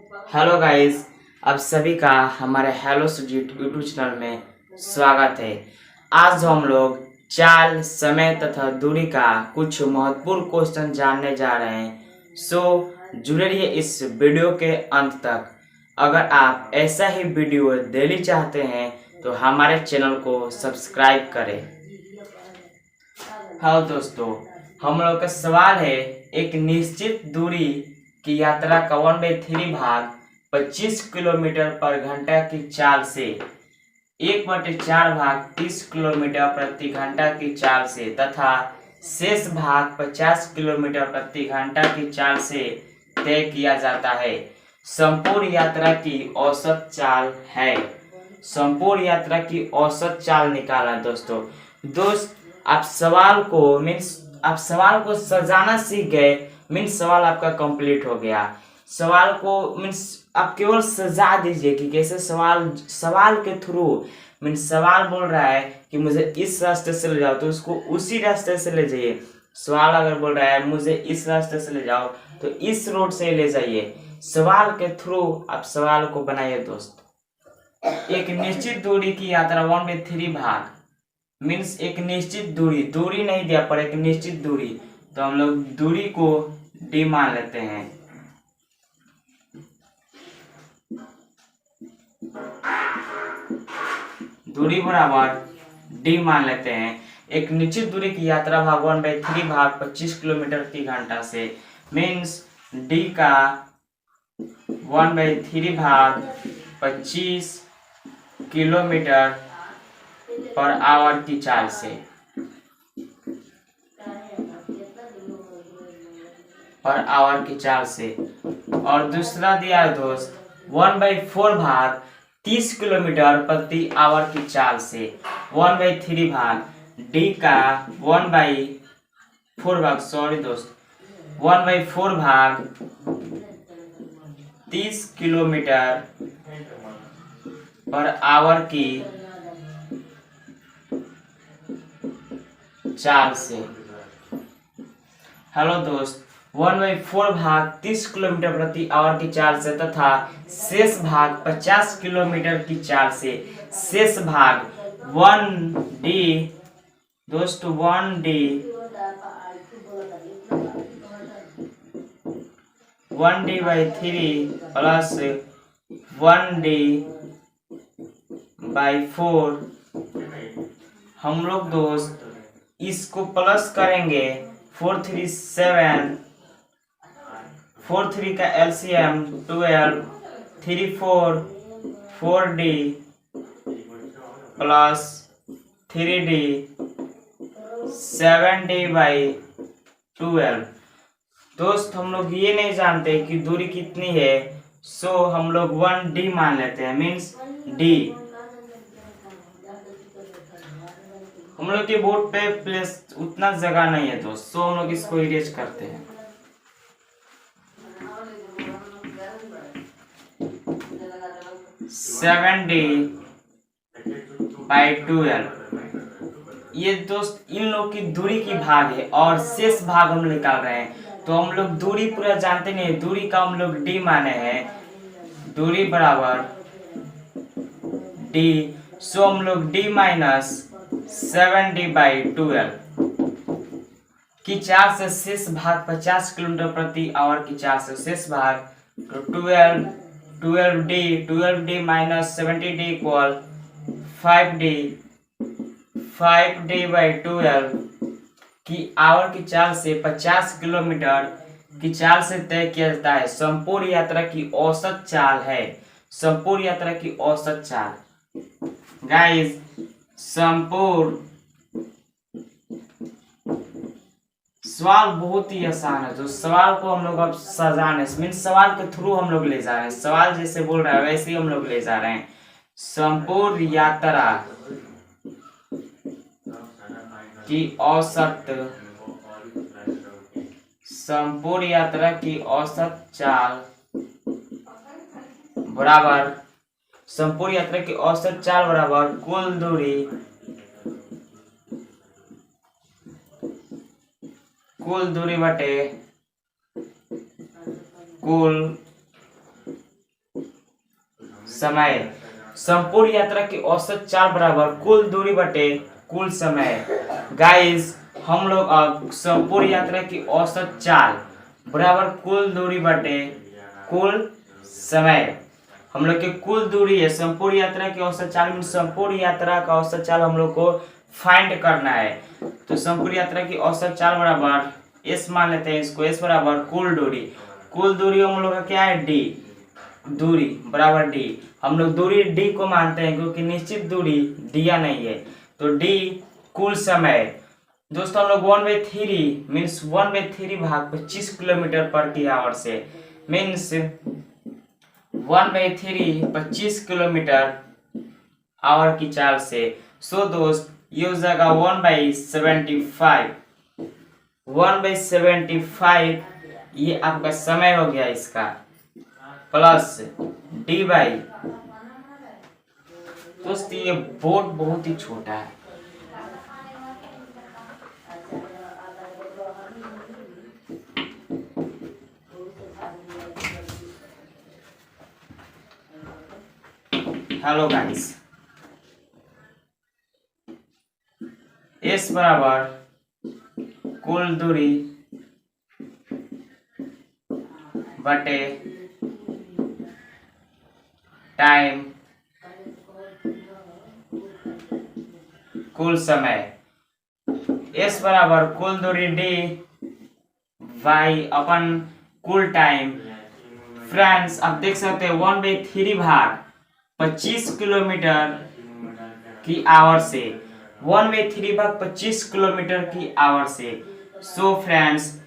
Hello guys, आप सभी का हमारे हेलो सुजीत यूट्यूब चैनल में स्वागत है। आज हम लोग चाल, समय तथा दूरी का कुछ महत्वपूर्ण क्वेश्चन जानने जा रहे हैं। जुड़े रहिए इस वीडियो के अंत तक। अगर आप ऐसा ही वीडियो डेली चाहते हैं तो हमारे चैनल को सब्सक्राइब करें। हाँ दोस्तों, हम लोग का सवाल है, एक निश्चित दूरी की यात्रा का 1/3 भाग 25 किलोमीटर पर घंटा की चाल से 1/4 भाग 30 किलोमीटर प्रति घंटा की चाल से तथा शेष भाग 50 किलोमीटर प्रति घंटा की चाल से तय किया जाता है। संपूर्ण यात्रा की औसत चाल है। संपूर्ण यात्रा की औसत चाल निकालना। दोस्त आप सवाल को सजाना सीख गए, मीन्स सवाल आपका कंप्लीट हो गया। सवाल को मीन्स आप केवल सजा दीजिए कि कैसे सवाल के थ्रू मीन्स सवाल बोल रहा है कि मुझे इस रास्ते से ले जाओ तो उसको उसी रास्ते से ले जाइए। सवाल अगर बोल रहा है मुझे इस रास्ते से ले जाओ तो इस रोड से ले जाइए। सवाल के थ्रू आप सवाल को बनाइए दोस्त। एक निश्चित दूरी की यात्रा 1/3 भाग मीन्स एक निश्चित दूरी नहीं दिया पर एक निश्चित दूरी, तो हम लोग दूरी को डी मान लेते हैं। दूरी बराबर डी मान लेते हैं। एक निश्चित दूरी की यात्रा भाग 1/3 भाग 25 किलोमीटर प्रति घंटा से मीन्स डी का 1/3 भाग 25 किलोमीटर पर आवर की चाल से और दूसरा दिया है दोस्त 1/4 भाग 30 किलोमीटर प्रति आवर की चाल से 1/3 भाग डी का 1/4 भाग 1/4 भाग 30 किलोमीटर पर आवर की चाल से। हेलो दोस्त, 1/4 भाग 30 किलोमीटर प्रति आवर की चाल से तथा शेष भाग 50 किलोमीटर की चाल से। शेष भाग 1D दोस्त 1D/3 प्लस 1D/4 हम लोग दोस्त इसको प्लस करेंगे 4 3 7 4 3 का LCM 12 3 4 4D plus 3D 7D/12। दोस्त हम लोग ये नहीं जानते कि दूरी कितनी है, सो हम लोग 1D मान लेते हैं मीन्स D। हम लोग के बोर्ड पे प्लेस उतना जगह नहीं है दोस्त, सो हम लोग इसको इरेज करते हैं। (7D/12) ये दोस्त इन लोग की दूरी की भाग है और शेष भाग हम निकाल रहे हैं, तो हम लोग दूरी पूरा जानते नहीं है, दूरी का हम लोग D माने हैं। दूरी बराबर D, सो हम लोग D माइनस 7D/12 की चाल से शेष भाग 50 किलोमीटर प्रति आवर की चाल से शेष भाग 12D minus 70D equal 5D/12 की आवर की चाल से 50 किलोमीटर की चाल से तय किया जाता है। संपूर्ण यात्रा की औसत चाल है। संपूर्ण यात्रा की औसत चाल गाइस, संपूर्ण सवाल बहुत ही आसान है। जो सवाल को हम लोग अब सजाने मीन्स सवाल के थ्रू हम लोग ले जा रहे हैं। सवाल जैसे बोल रहा है वैसे ही हम लोग ले जा रहे हैं। संपूर्ण यात्रा की औसत चाल बराबर कुल दूरी बटे कुल समय। संपूर्ण यात्रा की औसत चाल बराबर कुल दूरी बटे कुल समय। गाइस हम लोग अब संपूर्ण यात्रा की औसत चाल बराबर कुल दूरी बटे कुल समय। हम लोग की कुल दूरी है, संपूर्ण यात्रा की औसत चाल में संपूर्ण यात्रा का औसत चाल हम लोग को फाइंड करना है। तो संपूर्ण यात्रा की औसत चाल बराबर एस मान लेते हैं इसको, एस बराबर कुल दूरी। कुल दूरी हम लोग का क्या है, डी, दूरी बराबर डी। हम लोग दूरी डी को मानते हैं क्योंकि निश्चित दूरी दिया नहीं है। तो डी कुल समय। दोस्तों हम लोग 1/3 मीन्स 1/3 भाग 25 किलोमीटर प्रति आवर से, मीन्स 1/3 25 किलोमीटर आवर की चाल से। सो दोस्त ये हो जाएगा 1/75। 1/75 ये आपका समय हो गया इसका, प्लस डी बाई। दोस्तों ये बोर्ड बहुत ही छोटा है। हेलो गाइस, एस बराबर कुल दूरी बटे टाइम कुल समय। एस बराबर कुल दूरी डी वाई अपन कुल टाइम। फ्रेंड्स आप देख सकते हैं 1/3 भाग 25 किलोमीटर की आवर से, 1/3 भाग 25 किलोमीटर की आवर से। सो फ्रेंड्स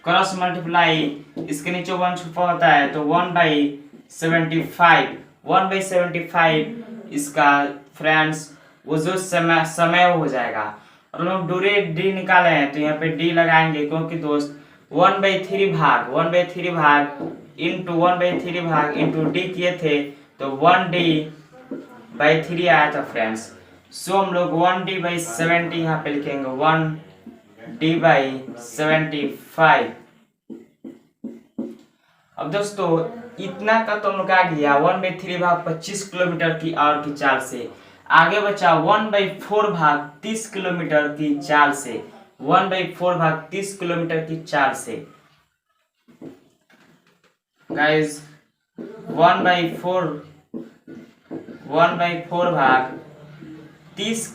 क्रॉस मल्टीप्लाई, इसके नीचे 1 छुपा होता है तो 1/75, 1/75 इसका फ्रेंड्स वो जो समय हो जाएगा। और लोग दूरी डी निकाले हैं तो यहाँ पे डी लगाएंगे क्योंकि दोस्त 1/3 भाग 1/3 भाग इंटू 1/3 भाग इंटू डी किए थे तो 1D/3 आया था फ्रेंड्स। सो हम लोग 1D/70 यहाँ पे लिखेंगे, 1D/75। अब दोस्तों इतना का तो हम लोग आ गया 1/3 भाग 25 किलोमीटर की आवर की चाल से। आगे बचा 1/4 भाग 30 किलोमीटर की चाल से, 1/4 भाग 30 किलोमीटर की चाल से। गाइस 1/4 भाग 30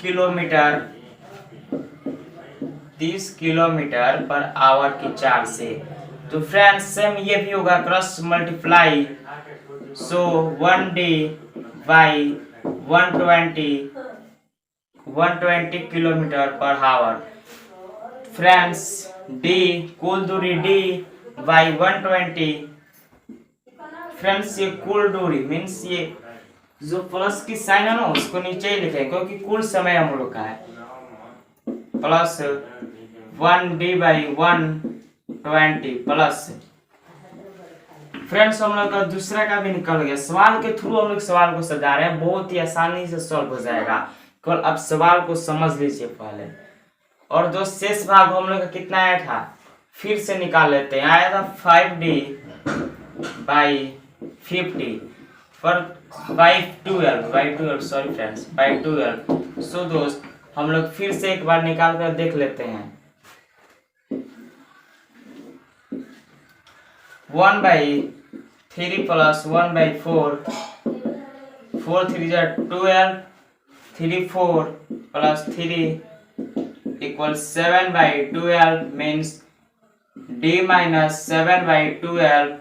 किलोमीटर पर आवर की चाल से। तो फ्रेंड्स सेम ये भी होगा, क्रॉस मल्टीप्लाई। सो 1D/120 kilometre per hour. Friends D कुल दूरी डी बाई 120। फ्रेंड्स ये कुल दूरी मीन्स ये जो प्लस की साइन है ना उसको नीचे ही लिखे क्योंकि कुल समय हम लोग का है, प्लस 1D/120 प्लस। फ्रेंड्स हम लोग का दूसरा का भी निकल गया। सवाल के थ्रू हम लोग सवाल को सजा रहे हैं, बहुत ही आसानी से सॉल्व हो जाएगा। केवल अब सवाल को समझ लीजिए पहले। और जो शेष भाग हम लोग का कितना आया था फिर से निकाल लेते हैं। आया था 5D/50 पर बाई 12 सॉरी फ्रेंड्स बाई 12। सो दोस्त हम लोग फिर से एक बार निकाल कर देख लेते हैं। 1/3 plus 1/4, 4 3 12, 3 4 plus 3 equal 7/12 means D minus 7/12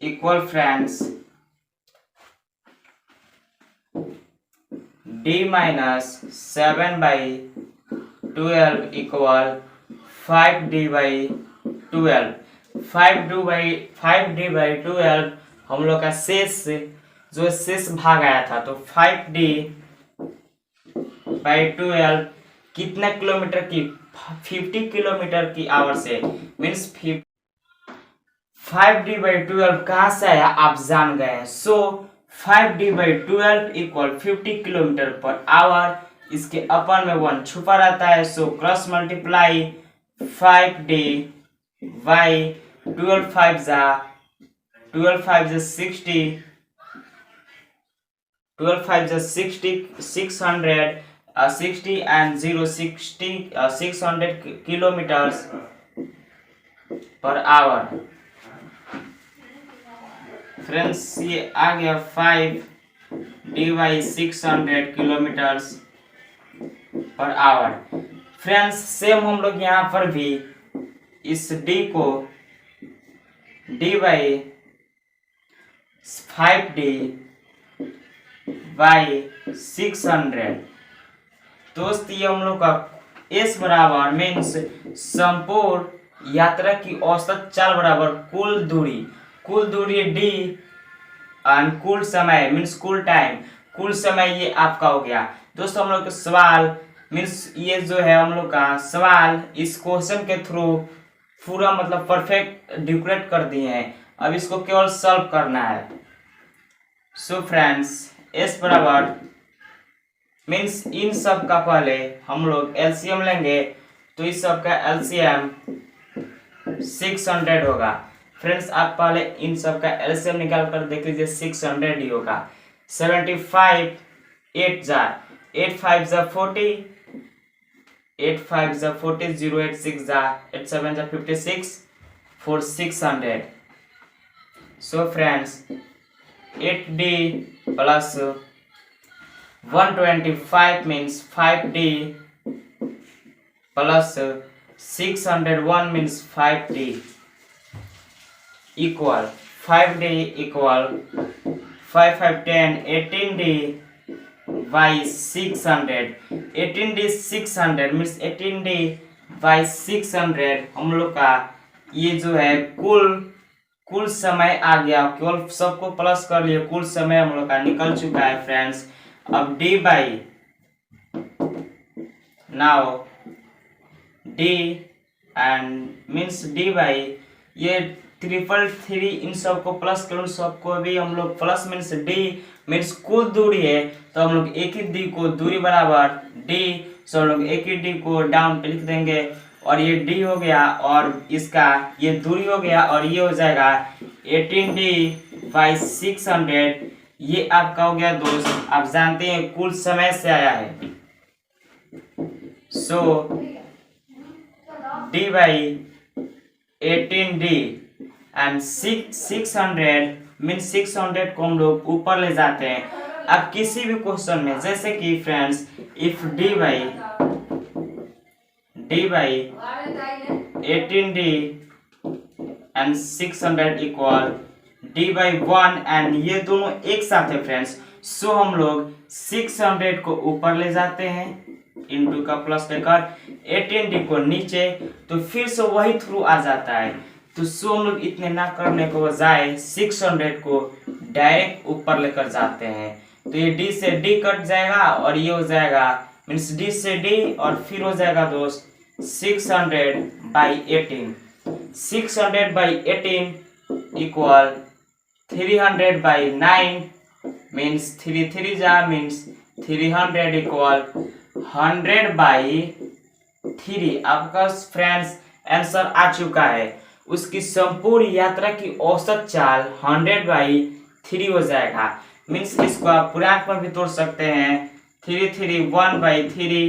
equal friends D minus 7/12 equal 5D/12। 5D/12 हम लोग का शेष जो शेष भाग आया था तो 5D/12 कितने किलोमीटर की, 50 किलोमीटर की आवर से, मीन्स 5D/12 कहाँ से आया आप जान गए हैं। सो 5D/12 equal 50 kilometre per hour. इसके अपर में 1 छुपा रहता है। सो क्रॉस मल्टीप्लाई 5D/12 5 जा 12 5 is 60, 12 5 is 60, 600, 60 and 0 60, 600 kilometers per hour। Friends ये आ गया 5 / 600 kilometres per hour. Friends same हम लोग यहाँ पर भी इस d को d / 5d / 600। दोस्त ये हम लोग का s बराबर मीन्स संपूर्ण यात्रा की औसत चाल बराबर कुल दूरी d एंड कुल समय मीन्स कुल टाइम, कुल समय ये आपका हो गया। दोस्तों हम लोग का सवाल मीन्स ये जो है हम लोग का सवाल इस क्वेश्चन के थ्रू पूरा मतलब परफेक्ट डेकोरेट कर दिए हैं। अब इसको केवल सॉल्व करना है। सो फ्रेंड्स s बराबर मीन्स इन सब का पहले हम लोग एलसीएम लेंगे, तो इस सब का एलसीएम 600 होगा। फ्रेंड्स आप पहले इन सब का एलसीएम निकाल कर देख लीजिए, 600 ही होगा। 75 8 जा 8 5 जा 40, 8 5 जा 40, 0 8 6 जा 8 7 जा 56 for 600। So friends 8d plus 125 means 5d plus 601 means 5d equal 5d equal 5 5 10 18d by 600। 18d 600 means 18d by 600 हम लोग का ये जो है कुल समय आ गया। केवल सबको प्लस कर लिए, कुल समय हम लोग का निकल चुका है फ्रेंड्स। अब d by now d and means d by ये 333 इन सबको प्लस करूँ, सबको भी हम लोग प्लस मीन्स d मीन्स कुल दूरी है, तो हम लोग एक ही d को दूरी बराबर d, सो हम लोग एक ही d को डाउन पे लिख देंगे और ये d हो गया और इसका ये दूरी हो गया और ये हो जाएगा 18d by 600। ये आपका हो गया दोस्त, आप जानते हैं कुल समय से आया है। सो d by 18d and 600 means 600 को हम लोग ऊपर ले जाते हैं। अब किसी भी क्वेश्चन में जैसे कि friends if d by 18d and 600 equal d by 1 and ये दोनों एक साथ है फ्रेंड्स। सो हम लोग 600 को ऊपर ले जाते हैं इनटू का प्लस लेकर 18d को नीचे, तो फिर से वही थ्रू आ जाता है। तो सो हम लोग इतने ना करने को बजाय 600 को डायरेक्ट ऊपर लेकर जाते हैं, तो ये d से d कट जाएगा और ये हो जाएगा मीन्स d से d और फिर हो जाएगा दोस्त 600 by 18। 600 by 18 equal 300 by 9 means 3 3 जा मीन्स 300 इक्वल 100 by 3। आपका फ्रेंड्स आंसर आ चुका है। उसकी संपूर्ण यात्रा की औसत चाल 100 by 3 हो जाएगा। मीन्स इसको आप पूर्णांक पर भी तोड़ सकते हैं। 3 3 1 by 3,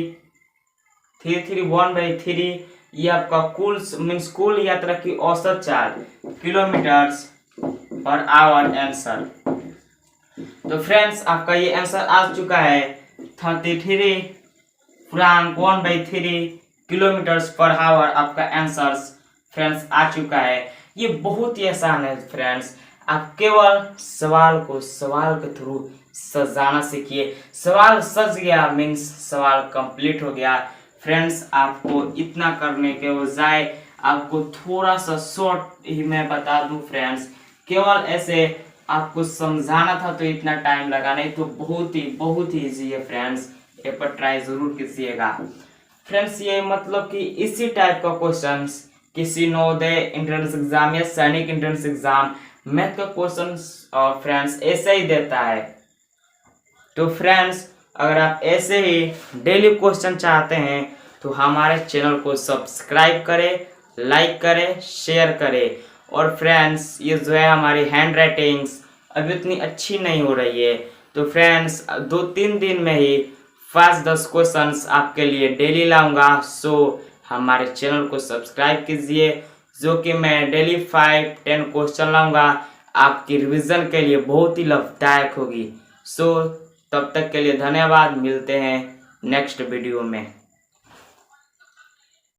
3 3 1 by 3 ये आपका कुल मीन्स कुल यात्रा की औसत चाल किलोमीटर्स पर आवर आंसर। तो फ्रेंड्स आपका ये आंसर आ चुका है 33 पूर्णांक 1 by 3 किलोमीटर्स पर आवर। आपका आंसर फ्रेंड्स आ चुका है। ये बहुत ही आसान है फ्रेंड्स, आप केवल सवाल को सवाल के थ्रू सजाना सीखिए। सवाल सज गया मीन्स सवाल कंप्लीट हो गया। फ्रेंड्स आपको इतना करने के बजाय आपको थोड़ा सा शॉर्ट ही मैं बता दूं फ्रेंड्स, केवल ऐसे आपको समझाना था तो इतना टाइम लगा, नहीं तो बहुत ही इजी है फ्रेंड्स। एक बार ट्राई जरूर कीजिएगा फ्रेंड्स। ये मतलब कि इसी टाइप का क्वेश्चंस किसी नवोदय एंट्रेंस एग्जाम या सैनिक एंट्रेंस एग्जाम मैथ का क्वेश्चन फ्रेंड्स ऐसे ही देता है। तो फ्रेंड्स अगर आप ऐसे ही डेली क्वेश्चन चाहते हैं तो हमारे चैनल को सब्सक्राइब करें, लाइक करें, शेयर करें और फ्रेंड्स ये जो है हमारी हैंड राइटिंग्स अभी उतनी अच्छी नहीं हो रही है, तो फ्रेंड्स 2-3 दिन में ही 5-10 क्वेश्चंस आपके लिए डेली लाऊंगा। सो हमारे चैनल को सब्सक्राइब कीजिए, जो कि मैं डेली 5-10 क्वेश्चन लाऊंगा, आपकी रिवीजन के लिए बहुत ही लाभदायक होगी। सो तब तक के लिए धन्यवाद, मिलते हैं नेक्स्ट वीडियो में।